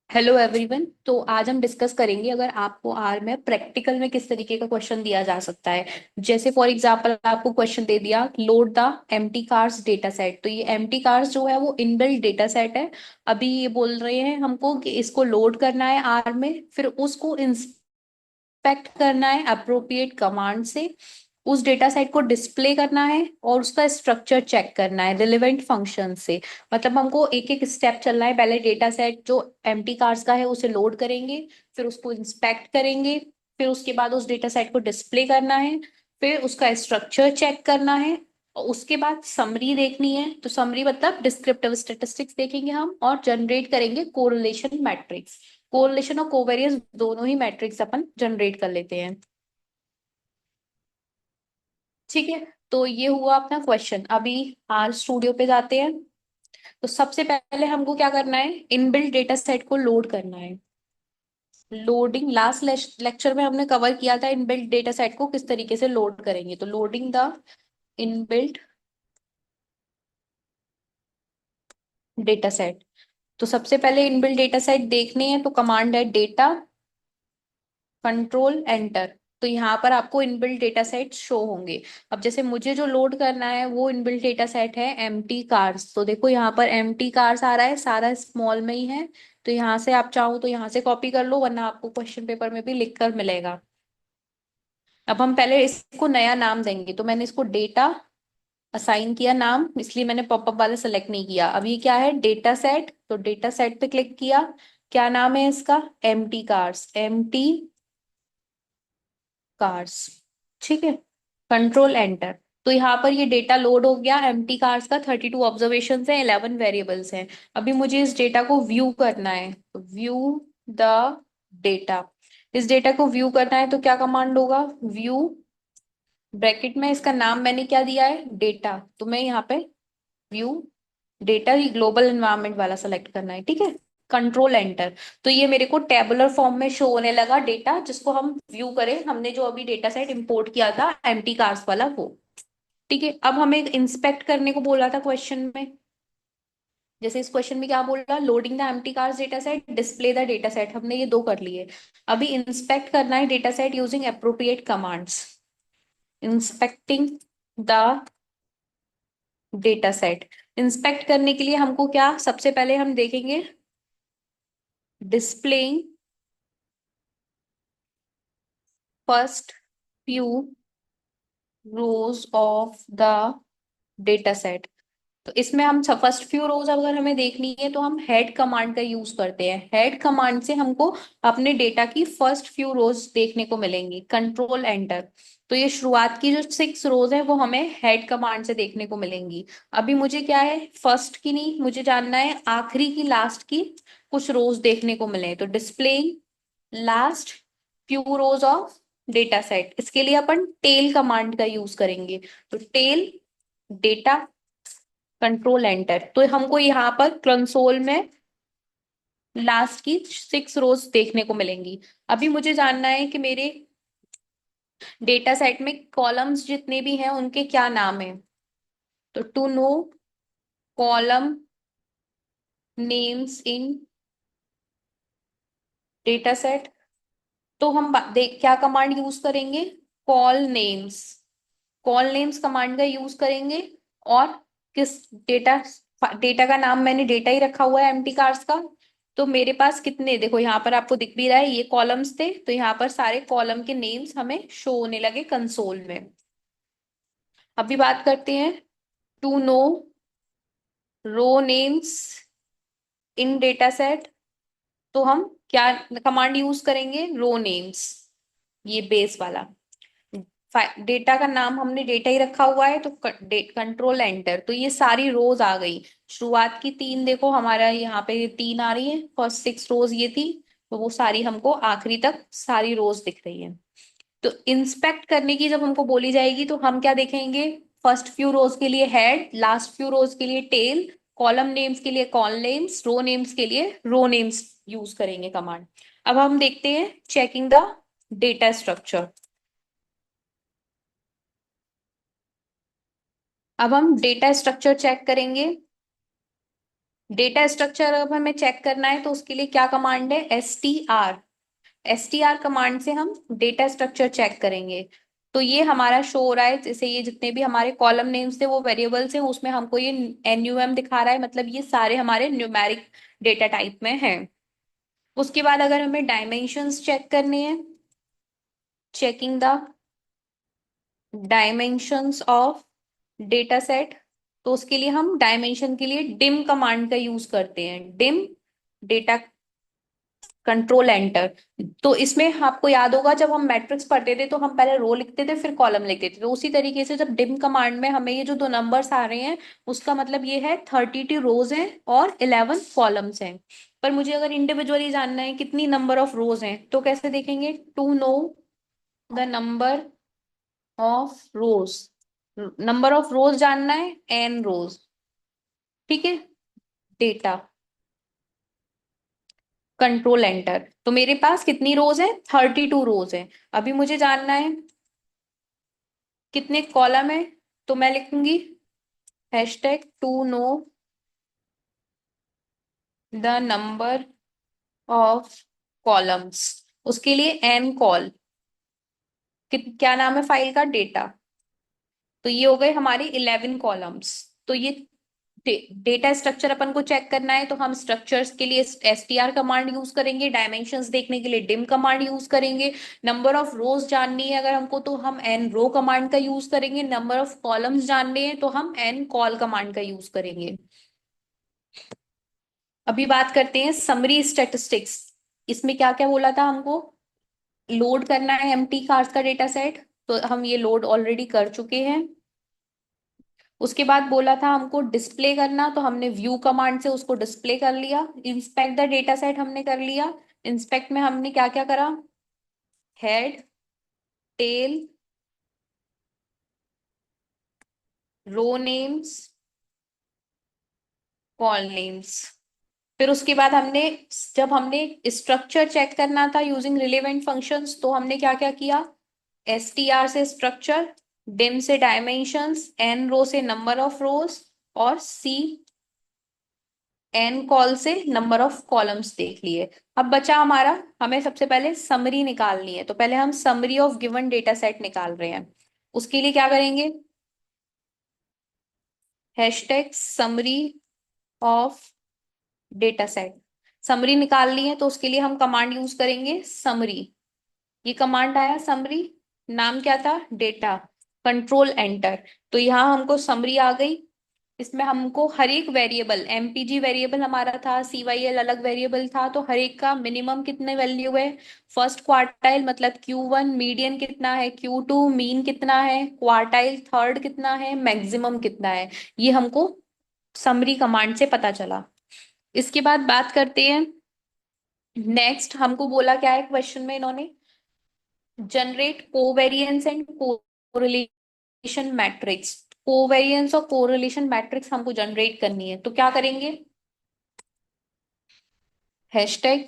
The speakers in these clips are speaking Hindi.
Hello everyone. तो आज हम डिस्कस करेंगे अगर आपको आर में प्रैक्टिकल में किस तरीके का क्वेश्चन दिया जा सकता है। जैसे फॉर एग्जांपल आपको क्वेश्चन दे दिया load the empty cars data set. तो ये एम्प्टी कार्स जो है वो इनबिल्ट डेटा सेट है। अभी ये बोल रहे हैं हमको कि इसको लोड करना है आर में, फिर उसको इंस्पेक्ट करना है अप्रोप्रिएट कमांड से, उस डेटा सेट को डिस्प्ले करना है और उसका स्ट्रक्चर चेक करना है रिलेवेंट फंक्शन से। मतलब हमको एक एक स्टेप चलना है। पहले डेटा सेट जो एम्प्टी कार्स का है उसे लोड करेंगे, फिर उसको इंस्पेक्ट करेंगे, फिर उसके बाद उस डेटा सेट को डिस्प्ले करना है, फिर उसका स्ट्रक्चर चेक करना है, और उसके बाद समरी देखनी है। तो समरी मतलब डिस्क्रिप्टिव स्टेटिस्टिक्स देखेंगे हम, और जनरेट करेंगे कोरिलेशन मैट्रिक्स। कोरिलेशन और कोवेरियंस दोनों ही मैट्रिक्स अपन जनरेट कर लेते हैं। ठीक है, तो ये हुआ अपना क्वेश्चन। अभी आर स्टूडियो पे जाते हैं। तो सबसे पहले हमको क्या करना है, इनबिल्ट डेटा सेट को लोड करना है। लोडिंग लास्ट लेक्चर में हमने कवर किया था इनबिल्ट डेटा सेट को किस तरीके से लोड करेंगे। तो loading the inbuilt data set. तो सबसे पहले इनबिल्ट डेटा सेट देखने हैं तो कमांड है डेटा कंट्रोल एंटर। तो यहाँ पर आपको इनबिल्ट डेटा सेट शो होंगे। अब जैसे मुझे जो लोड करना है वो इनबिल्ट डेटा सेट है एम्प्टी कार्स। तो देखो यहाँ पर एम्प्टी कार्स आ रहा है, सारा स्मॉल में ही है। तो यहाँ से आप चाहो तो यहाँ से कॉपी कर लो, वरना आपको क्वेश्चन पेपर में भी लिख कर मिलेगा। अब हम पहले इसको नया नाम देंगे। तो मैंने इसको डेटा असाइन किया नाम, इसलिए मैंने पॉपअप वाला सेलेक्ट नहीं किया। अब ये क्या है, डेटा सेट। तो डेटा सेट पे क्लिक किया। क्या नाम है इसका, एम्प्टी कार्स, एम्प्टी कार्स। ठीक है, कंट्रोल एंटर। तो यहाँ पर ये डेटा लोड हो गया। एम्प्टी कार्स का 32 ऑब्जर्वेशन है, 11 वेरिएबल्स हैं। अभी मुझे इस डेटा को व्यू करना है, तो व्यू द डेटा। इस डेटा को व्यू करना है तो क्या कमांड होगा, व्यू ब्रैकेट में, इसका नाम मैंने क्या दिया है, डेटा। तो मैं यहाँ पे व्यू डेटा, ही ग्लोबल एनवायरनमेंट वाला सेलेक्ट करना है। ठीक है, कंट्रोल एंटर। तो ये मेरे को टेबुलर फॉर्म में शो होने लगा डेटा, जिसको हम व्यू करें। हमने जो अभी डेटा सेट इंपोर्ट किया था एम्प्टी कार्स वाला वो। ठीक है, अब हमें इंस्पेक्ट करने को बोला था क्वेश्चन में। जैसे इस क्वेश्चन में क्या बोल रहा, loading the empty cars data set, display the data set, हमने ये दो कर लिए। अभी इंस्पेक्ट करना है data set using appropriate commands. Inspecting the data set. Inspect करने के लिए हमको क्या, सबसे पहले हम देखेंगे displaying first few rows of the data set। तो इसमें हम फर्स्ट फ्यू रोज अगर हमें देखनी है तो हम हेड कमांड का यूज करते हैं। हेड कमांड से हमको अपने डेटा की फर्स्ट फ्यू रोज देखने को मिलेंगी, कंट्रोल एंटर। तो ये शुरुआत की जो 6 रोज है वो हमें हेड कमांड से देखने को मिलेंगी। अभी मुझे क्या है, फर्स्ट की नहीं, मुझे जानना है आखिरी की, लास्ट की कुछ रोज देखने को मिले। तो displaying last few rows of data set, इसके लिए अपन टेल कमांड का यूज करेंगे। तो टेल डेटा कंट्रोल एंटर। तो हमको यहाँ पर कंसोल में लास्ट की 6 रोज देखने को मिलेंगी। अभी मुझे जानना है कि मेरे डेटा सेट में कॉलम्स जितने भी हैं उनके क्या नाम है। तो to know column names in data set, तो हम देख क्या कमांड यूज करेंगे, col names. Col names command का यूज करेंगे। और किस डेटा, डेटा का नाम मैंने डेटा ही रखा हुआ है एम्प्टी कार्स का। तो मेरे पास कितने, देखो यहाँ पर आपको दिख भी रहा है, ये कॉलम्स थे। तो यहाँ पर सारे कॉलम के नेम्स हमें शो होने लगे कंसोल में। अभी बात करते हैं to know row names in data set. तो हम क्या कमांड यूज करेंगे, रो नेम्स, ये बेस वाला। डेटा का नाम हमने डेटा ही रखा हुआ है तो कंट्रोल एंटर। तो ये सारी रोज आ गई। शुरुआत की 3 देखो, हमारा यहाँ पे 3 आ रही है, फर्स्ट 6 रोज ये थी। तो वो सारी हमको आखिरी तक सारी रोज दिख रही है। तो इंस्पेक्ट करने की जब हमको बोली जाएगी तो हम क्या देखेंगे, फर्स्ट फ्यू रोज के लिए हेड, लास्ट फ्यू रोज के लिए टेल, कॉलम नेम्स के लिए कॉल नेम्स, रो नेम्स के लिए रो नेम्स यूज करेंगे कमांड। अब हम देखते हैं चेकिंग द डेटा स्ट्रक्चर। अब हम डेटा स्ट्रक्चर चेक करेंगे। डेटा स्ट्रक्चर अब हमें चेक करना है तो उसके लिए क्या कमांड है, str। str कमांड से हम डेटा स्ट्रक्चर चेक करेंगे। तो ये हमारा शो हो रहा है, जैसे ये जितने भी हमारे कॉलम नेम्स थे वो वेरिएबल्स हैं, उसमें हमको ये NUM दिखा रहा है, मतलब ये सारे हमारे न्यूमेरिक डेटा टाइप में हैं। उसके बाद अगर हमें डायमेंशंस चेक करने हैं, checking the dimensions of data set, तो उसके लिए हम डायमेंशन के लिए डिम कमांड का यूज करते हैं, डिम डेटा कंट्रोल एंटर। तो इसमें आपको याद होगा जब हम मैट्रिक्स पढ़ते थे तो हम पहले रो लिखते थे फिर कॉलम लिखते थे, तो उसी तरीके से जब डिम कमांड में हमें ये जो दो नंबर्स आ रहे हैं उसका मतलब ये है 32 रोज हैं और 11 कॉलम्स हैं। पर मुझे अगर इंडिविजुअली जानना है कितनी नंबर ऑफ रोज हैं तो कैसे देखेंगे, to know the number of rows, number of rows जानना है n रोज, ठीक है। डेटा कंट्रोल एंटर, तो मेरे पास कितनी रोज है, 32 रोज है। अभी मुझे जानना है कितने कॉलम है, तो मैं लिखूंगी #to know the number of columns, उसके लिए n कॉल, क्या नाम है फाइल का, डेटा। तो ये हो गए हमारे 11 कॉलम्स। तो ये डेटा स्ट्रक्चर अपन को चेक करना है तो हम स्ट्रक्चर्स के लिए str कमांड यूज करेंगे, डायमेंशंस देखने के लिए डिम कमांड यूज करेंगे, नंबर ऑफ रोज जाननी है अगर हमको तो हम n रो कमांड का यूज करेंगे, नंबर ऑफ कॉलम्स जानने हैं तो हम n कॉल कमांड का यूज करेंगे। अभी बात करते हैं समरी स्टैटिस्टिक्स। इसमें क्या क्या बोला था हमको, लोड करना है एम्प्टी कार्स का डेटा सेट, तो हम ये लोड ऑलरेडी कर चुके हैं। उसके बाद बोला था हमको डिस्प्ले करना, तो हमने व्यू कमांड से उसको डिस्प्ले कर लिया। इंस्पेक्ट द डेटा सेट हमने कर लिया। इंस्पेक्ट में हमने क्या क्या करा, हेड, टेल, रो नेम्स, कॉल नेम्स। फिर उसके बाद हमने, जब हमने स्ट्रक्चर चेक करना था यूजिंग रिलेवेंट फंक्शंस, तो हमने क्या क्या किया, str से स्ट्रक्चर, डिम से डायमेंशंस, n रो से नंबर ऑफ रोज, और c n कॉल से नंबर ऑफ कॉलम्स देख लिए। अब बचा हमारा, हमें सबसे पहले समरी निकालनी है, तो पहले हम summary of given data set निकाल रहे हैं। उसके लिए क्या करेंगे, #summary of data set, summary निकालनी है तो उसके लिए हम कमांड यूज करेंगे समरी। ये कमांड आया समरी, नाम क्या था, डेटा, कंट्रोल एंटर। तो यहाँ हमको समरी आ गई। इसमें हमको हर एक वेरिएबल, MPG वेरिएबल हमारा था, CYL अलग वेरिएबल था, तो हर एक का मिनिमम कितने वैल्यू है, फर्स्ट क्वार्टाइल मतलब Q1, मीडियन कितना है Q2, मीन कितना है, क्वार्टाइल थर्ड कितना है, मैक्सिमम कितना है, ये हमको समरी कमांड से पता चला। इसके बाद बात करते हैं, नेक्स्ट हमको बोला क्या है क्वेश्चन में इन्होंने, generate covariance and correlation matrix. Covariance और कोरिलेशन मैट्रिक्स हमको जनरेट करनी है, तो क्या करेंगे, हैशटैग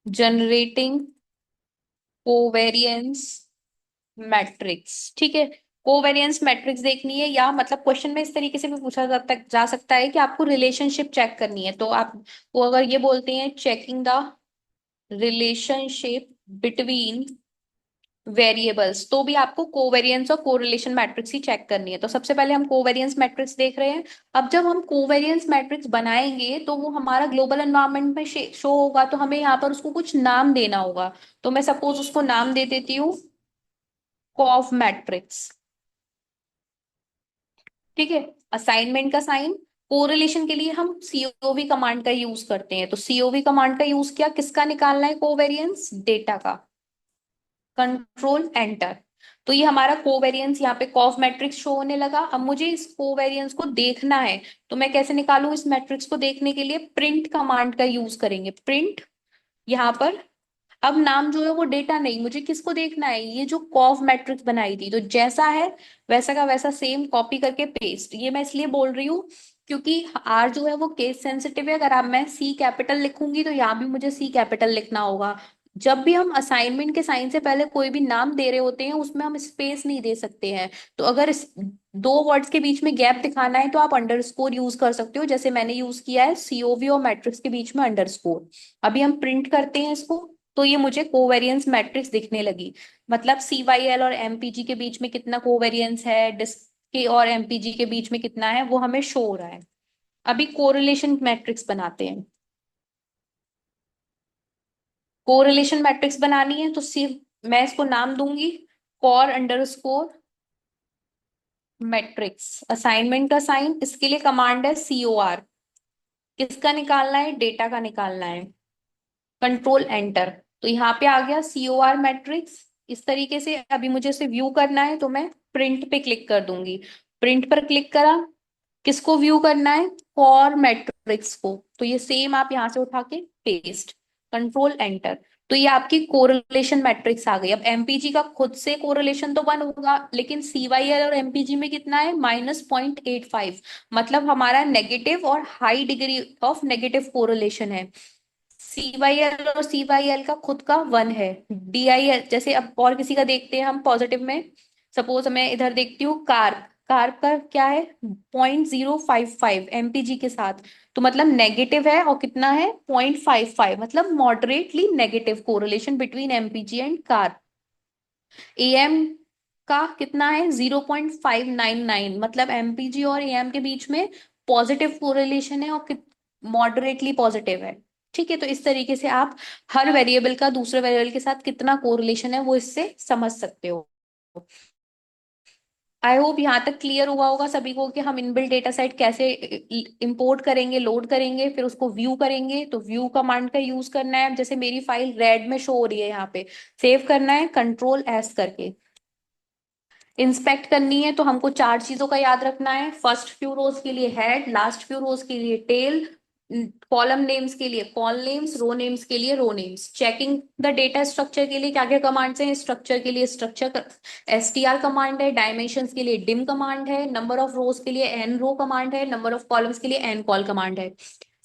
जनरेटिंग कोवेरिएंस मैट्रिक्स, ठीक है। कोवेरिएंस मैट्रिक्स देखनी है, या मतलब क्वेश्चन में इस तरीके से भी पूछा जा सकता है कि आपको रिलेशनशिप चेक करनी है, तो आप वो अगर ये बोलते हैं checking the relationship between variables, तो भी आपको कोवेरिएंस और कोरिलेशन मैट्रिक्स ही चेक करनी है। तो सबसे पहले हम कोवेरिएंस मैट्रिक्स देख रहे हैं। अब जब हम कोवेरिएंस मैट्रिक्स बनाएंगे तो वो हमारा ग्लोबल एनवायरनमेंट में शो होगा, तो हमें यहाँ पर उसको कुछ नाम देना होगा। तो मैं सपोज उसको नाम दे देती हूँ कॉफ मैट्रिक्स, ठीक है। असाइनमेंट का साइन, कोरिलेशन के लिए हम COV कमांड का यूज करते हैं, तो COV कमांड का यूज किया, किसका निकालना है कोवेरिएंस, डेटा का, कंट्रोल एंटर। तो ये हमारा कोवेरिएंस यहाँ पे कॉफ मैट्रिक्स शो होने लगा। अब मुझे इस कोवेरिएंस को देखना है, तो मैं कैसे निकालूं इस मैट्रिक्स को देखने के लिए, प्रिंट कमांड का यूज करेंगे, प्रिंट यहाँ पर। अब नाम जो है वो डेटा नहीं, मुझे किसको देखना है, ये जो कॉफ मैट्रिक्स बनाई थी, तो जैसा है वैसा का वैसा सेम कॉपी करके पेस्ट। ये मैं इसलिए बोल रही हूँ क्योंकि आर जो है वो केस सेंसिटिव है, अगर आप मैं C कैपिटल लिखूंगी तो यहाँ भी मुझे C कैपिटल लिखना होगा। जब भी हम असाइनमेंट के साइन से पहले कोई भी नाम दे रहे होते हैं उसमें हम स्पेस नहीं दे सकते हैं। तो अगर इस दो वर्ड्स के बीच में गैप दिखाना है तो आप अंडरस्कोर यूज कर सकते हो, जैसे मैंने यूज किया है सीओवी और मैट्रिक्स के बीच में अंडरस्कोर। अभी हम प्रिंट करते हैं इसको, तो ये मुझे कोवेरियंस मैट्रिक्स दिखने लगी। मतलब CYL और MPG के बीच में कितना कोवेरियंस है, डिस्क के और MPG के बीच में कितना है, वो हमें शो हो रहा है। अभी कोरिलेशन मैट्रिक्स बनाते हैं। कोरिलेशन मैट्रिक्स बनानी है तो सिर्फ मैं इसको नाम दूंगी कॉर अंडरस्कोर मैट्रिक्स, असाइनमेंट का साइन, इसके लिए कमांड है COR। किसका निकालना है, डेटा का निकालना है। कंट्रोल एंटर, तो यहाँ पे आ गया COR मैट्रिक्स। इस तरीके से अभी मुझे इसे व्यू करना है तो मैं प्रिंट पे क्लिक कर दूंगी। प्रिंट पर क्लिक करा, किसको व्यू करना है, फॉर मैट्रिक्स को, तो ये सेम आप यहाँ से उठा के पेस्ट, कंट्रोल एंटर। तो ये आपकी कोरिलेशन मैट्रिक्स आ गई। अब MPG का खुद से कोरिलेशन तो 1 होगा, लेकिन CYL और MPG में कितना है, -0.85। मतलब हमारा नेगेटिव और high degree of negative correlation है। CYL और CYL का खुद का 1 है। DIL जैसे अब और किसी का देखते हैं हम पॉजिटिव में, सपोज मैं इधर देखती हूँ कार्प, कार्प का क्या है, 0.055 MPG के साथ। तो मतलब नेगेटिव है, और कितना है, 0.55, मतलब moderately negative correlation between MPG and carp. AM का कितना है, 0.599, मतलब MPG और AM के बीच में पॉजिटिव कोरिलेशन है, और मॉडरेटली पॉजिटिव है। ठीक है, तो इस तरीके से आप हर वेरिएबल का दूसरे वेरिएबल के साथ कितना कोरिलेशन है वो इससे समझ सकते हो। आई होप यहाँ तक क्लियर हुआ होगा सभी को कि हम इनबिल्ट डेटा सेट कैसे इंपोर्ट करेंगे, लोड करेंगे, फिर उसको व्यू करेंगे। तो व्यू कमांड का यूज करना है। जैसे मेरी फाइल रेड में शो हो रही है यहाँ पे, सेव करना है Ctrl+S करके। इंस्पेक्ट करनी है तो हमको चार चीजों का याद रखना है। फर्स्ट फ्यू रोज के लिए हेड, लास्ट फ्यू रोज के लिए टेल, कॉलम नेम्स के लिए कॉल नेम्स, रो नेम्स के लिए row names. Checking the data structure के लिए क्या क्या कमांड्स हैं, स्ट्रक्चर के लिए स्ट्रक्चर STR कमांड है, डायमेंशंस के लिए डिम कमांड है, नंबर ऑफ रोज के लिए n रो कमांड है, नंबर ऑफ कॉलम्स के लिए n कॉल कमांड है।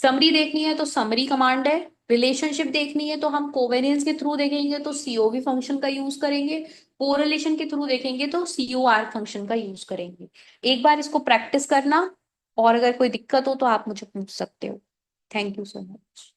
समरी देखनी है तो समरी कमांड है। रिलेशनशिप देखनी है तो हम कोवेरियंस के थ्रू देखेंगे तो COV फंक्शन का यूज करेंगे। कोरिलेशन के थ्रू देखेंगे तो COR फंक्शन का यूज करेंगे। एक बार इसको प्रैक्टिस करना, और अगर कोई दिक्कत हो तो आप मुझे पूछ सकते हो। Thank you so much.